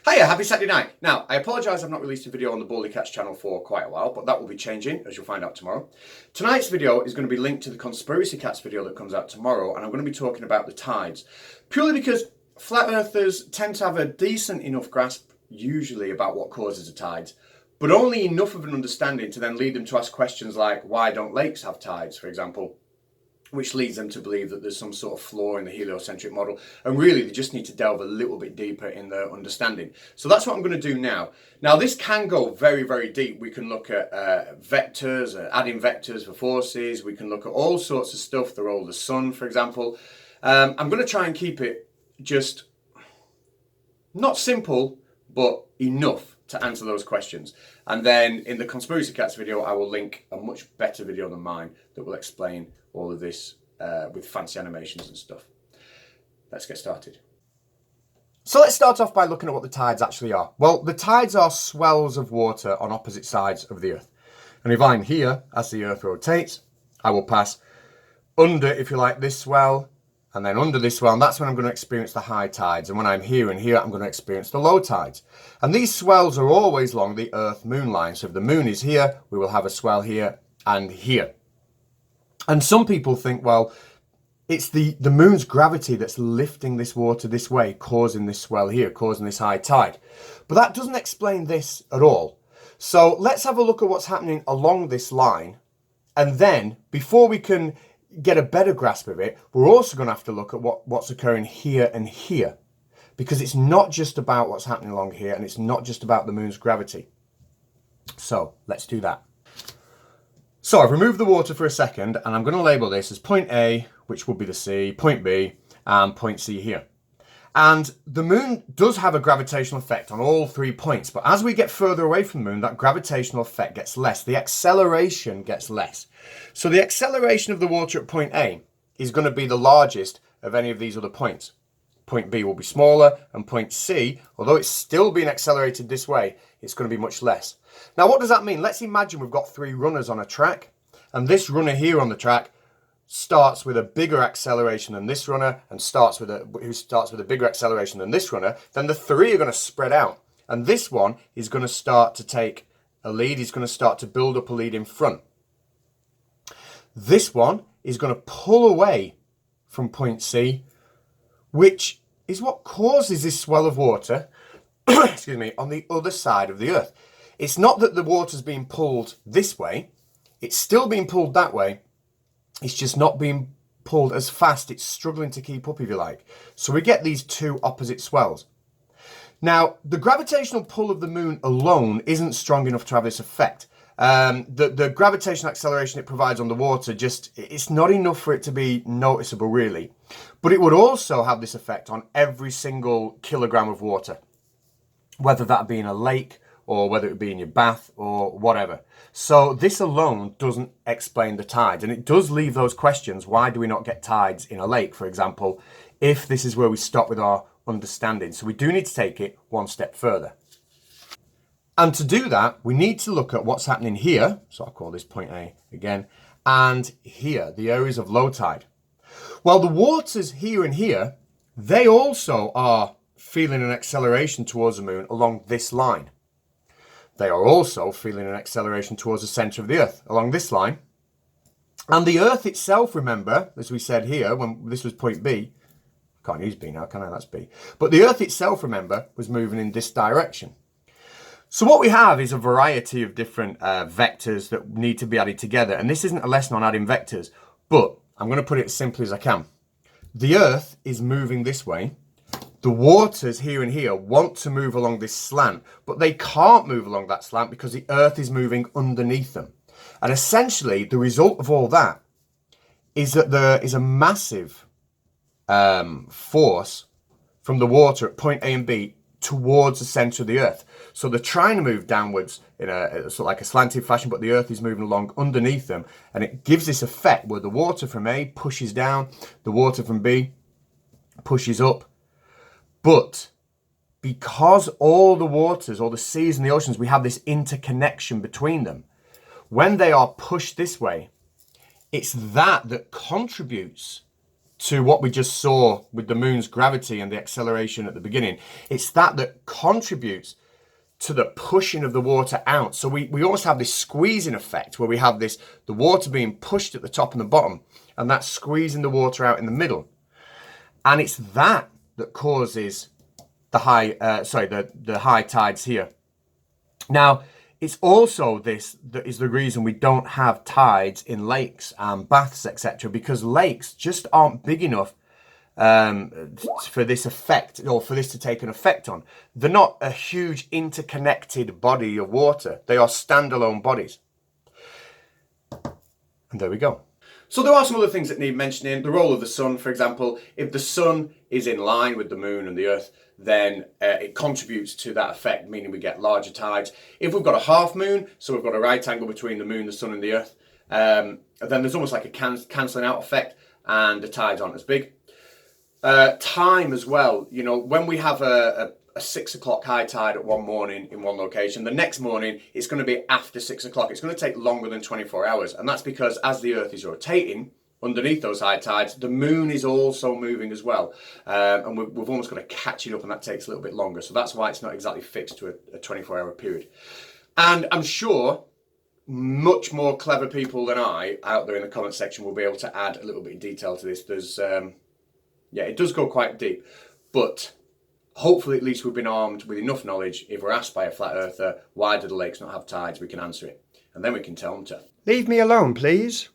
Hiya, happy Saturday night. Now, I apologise I've not released a video on the Baldy Cats channel for quite a while, but that will be changing, as you'll find out tomorrow. Tonight's video is going to be linked to the Conspiracy Cats video that comes out tomorrow, and I'm going to be talking about the tides. Purely because flat earthers tend to have a decent enough grasp, usually, about what causes the tides, but only enough of an understanding to then lead them to ask questions like, why don't lakes have tides, for example? Which leads them to believe that there's some sort of flaw in the heliocentric model. And really, they just need to delve a little bit deeper in their understanding. So that's what I'm going to do now. Now, this can go very, very deep. We can look at vectors, adding vectors for forces. We can look at all sorts of stuff, the role of the sun, for example. I'm going to try and keep it just not simple, but enough to answer those questions. And then in the Conspiracy Cats video, I will link a much better video than mine that will explain all of this with fancy animations and stuff. Let's get started. So let's start off by looking at what the tides actually are. Well, the tides are swells of water on opposite sides of the Earth. And if I'm here, as the Earth rotates, I will pass under, if you like, this swell, and then under this swell, and that's when I'm going to experience the high tides. And when I'm here and here, I'm going to experience the low tides. And these swells are always along the Earth-Moon line. So if the moon is here, we will have a swell here and here. And some people think, well, it's the moon's gravity that's lifting this water this way, causing this swell here, causing this high tide. But that doesn't explain this at all. So let's have a look at what's happening along this line. And then, before we can get a better grasp of it, we're also going to have to look at what's occurring here and here. Because it's not just about what's happening along here, and it's not just about the moon's gravity. So let's do that. So I've removed the water for a second, and I'm going to label this as point A, which will be the sea, point B, and point C here. And the moon does have a gravitational effect on all 3 points, but as we get further away from the moon, that gravitational effect gets less. The acceleration gets less. So the acceleration of the water at point A is going to be the largest of any of these other points. Point B will be smaller, and point C, although it's still being accelerated this way, it's going to be much less. Now, what does that mean? Let's imagine we've got 3 runners on a track, and this runner here on the track starts with a bigger acceleration than this runner, and who starts with a bigger acceleration than this runner. Then the 3 are going to spread out, and this one is going to start to take a lead. He's going to start to build up a lead in front. This one is going to pull away from point C, which is what causes this swell of water, excuse me, on the other side of the Earth. It's not that the water's being pulled this way. It's still being pulled that way. It's just not being pulled as fast. It's struggling to keep up, if you like. So we get these 2 opposite swells. Now, the gravitational pull of the moon alone isn't strong enough to have this effect. The gravitational acceleration it provides on the water, it's not enough for it to be noticeable, really. But it would also have this effect on every single kilogram of water, whether that be in a lake or whether it be in your bath or whatever. So this alone doesn't explain the tides, and it does leave those questions. Why do we not get tides in a lake, for example, if this is where we stop with our understanding? So we do need to take it one step further. And to do that, we need to look at what's happening here, so I'll call this point A again, and here, the areas of low tide. Well, the waters here and here, they also are feeling an acceleration towards the moon along this line. They are also feeling an acceleration towards the centre of the Earth along this line. And the Earth itself, remember, as we said here, when this was point B, can't use B now, can I? That's B. But the Earth itself, remember, was moving in this direction. So what we have is a variety of different vectors that need to be added together. And this isn't a lesson on adding vectors, but I'm going to put it as simply as I can. The Earth is moving this way. The waters here and here want to move along this slant, but they can't move along that slant because the Earth is moving underneath them. And essentially, the result of all that is that there is a massive force from the water at point A and B towards the centre of the Earth. So they're trying to move downwards in a sort of like a slanted fashion, but the Earth is moving along underneath them, and it gives this effect where the water from A pushes down, the water from B pushes up. But because all the waters, all the seas and the oceans, we have this interconnection between them, when they are pushed this way, it's that contributes to what we just saw with the moon's gravity and the acceleration at the beginning. It's that contributes to the pushing of the water out. So we almost have this squeezing effect where we have the water being pushed at the top and the bottom, and that's squeezing the water out in the middle. And it's that causes the high tides here. Now, it's also that is the reason we don't have tides in lakes and baths, etc., because lakes just aren't big enough for this effect, or for this to take an effect on. They're not a huge interconnected body of water. They are standalone bodies. And there we go. So there are some other things that need mentioning. The role of the sun, for example. If the sun is in line with the moon and the earth, then it contributes to that effect, meaning we get larger tides. If we've got a half moon, so we've got a right angle between the moon, the sun and the earth, then there's almost like a cancelling out effect, and the tides aren't as big. Time as well, you know, when we have a 6 o'clock high tide at one morning in one location, the next morning it's going to be after 6 o'clock. It's going to take longer than 24 hours. And that's because as the earth is rotating underneath those high tides, the moon is also moving as well. And we've almost got to catch it up, and that takes a little bit longer. So that's why it's not exactly fixed to a 24-hour period. And I'm sure much more clever people than I out there in the comment section will be able to add a little bit of detail to this. There's, yeah, it does go quite deep, but hopefully at least we've been armed with enough knowledge. If we're asked by a flat earther, why do the lakes not have tides, we can answer it. And then we can tell them to leave me alone, please.